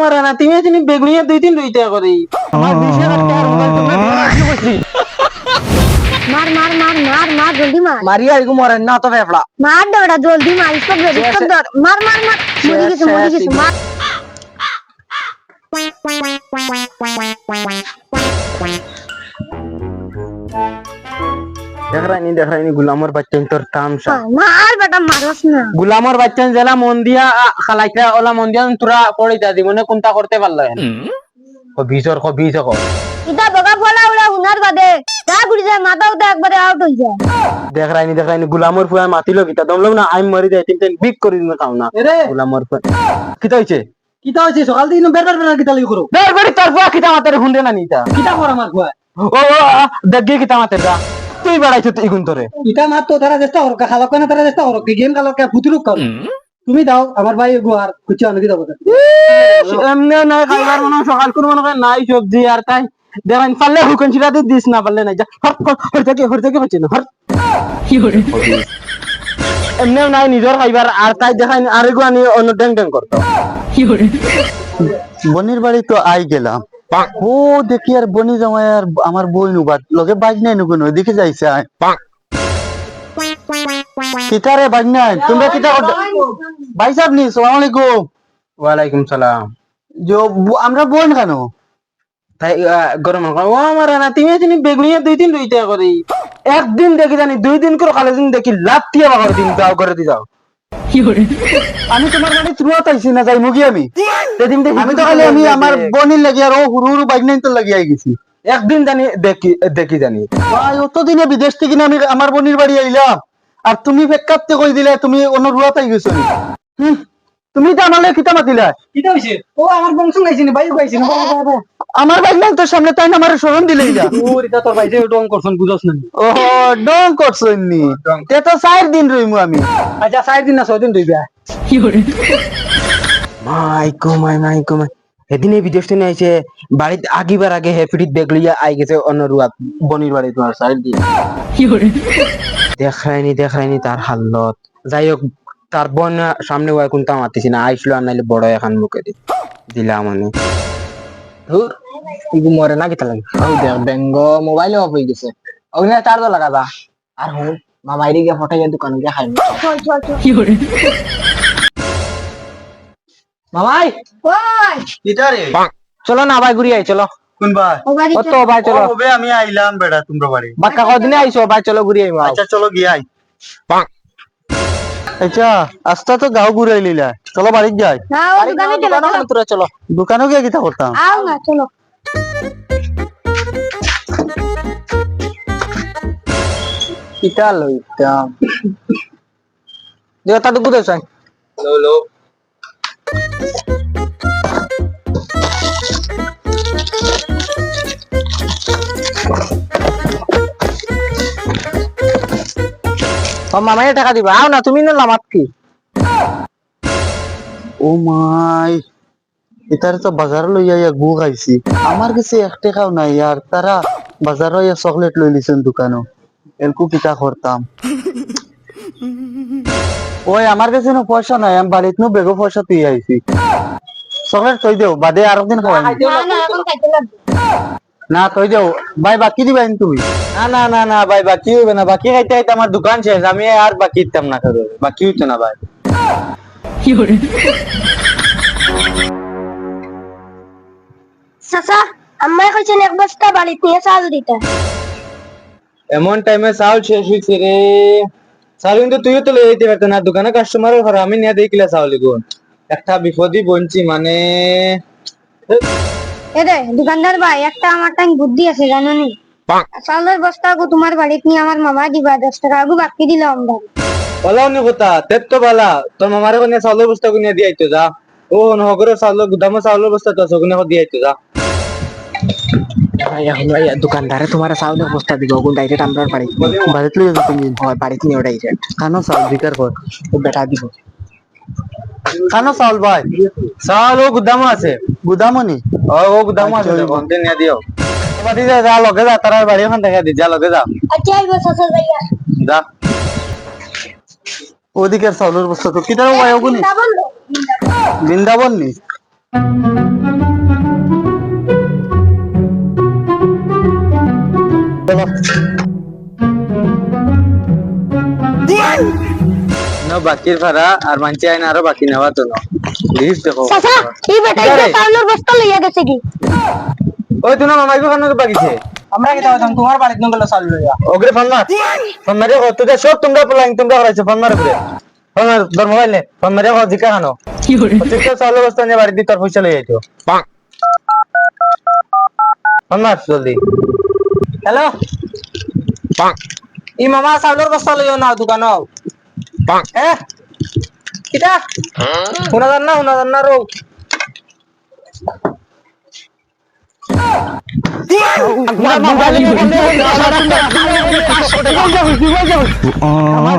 মারা না তুমি তুমি বেগুনিয়া 2-3 রইতা করি আমার 20,000 টাকার মোবাইল তোমরা কি করছি মার মার মার মার মার জলদি মার মারিয়া এগু মরেন না তো ফেফড়া মার দৌড়া জলদি মার স্টপ ধর মার মার মার মরে গেছে মার দেখ রাইনি গুলামর বাচ্চা তোর তামসা মার বেটা মারস না গুলামর বাচ্চা জেলা মন দিয়া খালাইতা ওলা মন দিয়া তোরা পড়ে যা জীবনে কোনটা করতে পারলো ও ভিজর কো ভিজ কো ইটা বগা ফলা উড়া হুনার বাদে যা গুড়ি যায় মাথা উঠে একবারে আউট হই যায় দেখ রাইনি গুলামর ফুয়া মাতিলো কিতা দমলো না আই মরি যাই তিন বিক করে দিন খাও না গুলামর ফুয়া কিতা হইছে সকাল দিন বের কিতা লাগি করো বের তোর ফুয়া কিতা মাতারে হুনরে না নিতা কিতা কর আমার ফুয়া ও দেখগে কিতা মাতে দা তুই বাড়াইছ তুই গুন তোরে ইটা মাত তো তারা চেষ্টা করো খালো কেন তারা চেষ্টা করো গেম খেলো কে ফুতুরুক কর তুমি দাও আমার ভাই গুয়ার কুচি অনেক দাও এমনে নাই খাইবার মনে সকাল কোন মনে নাই সবজি আর তাই দেখেন পারলে হুকন ছিড়াতে দিস না পারলে নাই যা হর থেকে হচ্ছে না হর কি হরে এমনে নাই নিজর খাইবার আর তাই দেখাই আর গুয়ানি অন্য ড্যাং ড্যাং করতো কি হরে বনির বাড়ি তো আই গেলাম ও দেখি আর বনি জামাই আর আমার বই নুবাদ লগে বাইক নাই নুকুন ওইদিকে যাইছে আয় কিতারে বাইক নাই তোমরা কিতা করতে ভাই সাহেব নি আসসালামু আলাইকুম ওয়ালাইকুম সালাম जो আমরা বোন কেন তাই গরম ও আমার না তুমি বেগুনিয়া 2-3 রইতা করি একদিন দেখি জানি 2 দিন করে খালে দিন দেখি লাত্তিয়া বাগর দিন যাও করে দি যাও কি হরে আমি তোমার বাড়ি তুরত আইছি না যাই মুগি আমি সেদিন দেখি আমি তো খালি আমি আমার বনির লাগি আর ও হুরু হুরু বাইক নাই তো লাগি আই গেছি একদিন জানি দেখি জানি ভাই অত দিনে বিদেশ থেকে আমি আমার বনির বাড়ি আইলাম আর তুমি বেকারতে কই দিলে তুমি অন্য রুয়াত আই গেছো তুমি তো আমালে কিতা মাতিলা কিটা হইছে ও আমার বংশ গাইছে না ভাই গাইছে না আমার বাইক নাই তোর সামনে তাই না আমার শরণ দিলেই যা ওর এটা তোর ভাই যে ডং করছন বুঝছ না ও ডং করছই নি তে তো 4 দিন রইমু আমি আচ্ছা 4 দিন না 6 দিন রইবা কি হরে মাইকো মাই এদিনে বিদেশ থেকে আইছে বাড়িতে আগিবার আগে হেপিডিট ব্যাগ লইয়া আই গেছে অন্য রুয়াত বনির বাড়ি তোমার সাইড দিয়ে কি হরে দেখায়নি তার হালত যাই হোক তার বোন সামনে ওই কোনটা মাতিছি না আইছিল আর নাইলে বড় এখন মুখে দিলাম আমি ধুর ইগু মরে না কিতা লাগে ও দেখ বেঙ্গ মোবাইল অফ হয়ে গেছে ওখানে চার্জ লাগা দা আর হুন মামাইরি গিয়ে ফটাই দোকান গিয়ে খাই চল কি হরে মামাই ওই কিটা রে চলো না ভাই ঘুরি আই চলো কোন ভাই ও বাড়ি ও তো ভাই চলো ওবে আমি আইলাম বেড়া তোমরা বাড়ি বাক্কা কদিনে আইছো ভাই চলো ঘুরি আই আচ্ছা চলো গিয়ে আই আচ্ছা আস্তা তো গাঁও ঘুরাই লিলা চলো বাড়ি যাই না ও দোকানে চলো তোরা চলো দোকানে গিয়ে কিতা করতাম আও না চলো কিটা লইতাম দেওতা তো গুদে চাই লো ও মামাই টাকা দিবা আও না তুমি না লামাত কি ও মাই এটার তো বাজার লইয়া গু খাইছি আমার কাছে 1 টাকাও নাই আর তারা বাজারে চকলেট লই লিছেন দোকানো এলকু কিতা করতাম ওই আমার কাছে না পয়সা নাই আমি বাড়িতে নো বেগো পয়সা তুই আইছি চকলেট তুই দেও বাদে আর দিন খাওয়াই না এখন খাইতে লাগবে না তুই দেও ভাই বাকি দিবেন তুমি না ভাই বাকি হইবে না বাকি খাইতে খাইতে আমার দোকান শেষ আমি আর বাকি দিতাম না করে বাকি হইতো না ভাই কি হরে চাচা আম্মাই কইছেন এক বস্তা বাড়িতে নিয়ে চাল দিতে এমন টাইমে চাউল শেষ হইছে রে চাউল কিন্তু তুইও তো লই যেতে পারত না দোকানে কাস্টমারের ঘর আমি নিয়ে দেখিলা চাউল গুণ একটা বিপদই বঞ্চি মানে এরে দোকানদার ভাই একটা আমার টাইম বুদ্ধি আছে জানো নি চালের বস্তা গো তোমার বাড়িতে নিয়ে আমার মামা দিবা 10 টাকা আগু বাকি দিলাম আমরা বলাও নি কথা তেত তো বালা তোর মামারে কোনে চাউলের বস্তা কোনে দিয়ে আইতো যা ও নহগরে চাউলের গুদামে চাউলের বস্তা তো সগুনে দিয়ে আইতো যা দোকানদারে তোমার চাউলের বস্তা দিব কোন ডাইরেক্ট আমরা বাড়িতে লইয়া যেতেন হয় বাড়িতে নিয়ে ডাইরেক্ট কানো চাল বিকার কর ও বেটা দিব কানো চাল ভাই চাউল ও গুদামও আছে গুদামনি ও গুদামও আছে বন্ধে নিয়ে দিও বাড়ি যা লগে যা তার বাড়ি ওখান দেখা দি যা লগে যা আচ্ছা আইবো চাচা যাইয়া যা ওদিকের চাউলের বস্তা তো কিতার ভাই ওগুনি বৃন্দাবন বৃন্দাবন নি বাকির ভাড়া আর মানছি আইন আরো বাকি নেওয়ার জন্য লিস্ট দেখো চাচা এই বেটাই তো চাউলের বস্তা লইয়া গেছে কি ওই তুমি মামাই কেন বাকিছে আমরা কি দাও তোমার বাড়িতে নগেল চাল লইয়া ওগরে ফোন মারে কত দে সব তোমরা প্ল্যান তোমরা করাইছো ফোন মারে ফোন মার তোর মোবাইলে ফোন মারে কত জিকা খানো কি করে ঠিক আছে চাউল বস্তা নিয়ে বাড়ি তোর পয়সা লই আইতো ফোন মার জলদি হ্যালো ই মামা চাউলের বস্তা লইও না দোকানো হ্যাঁ কিটা শোনা যান না রো আমার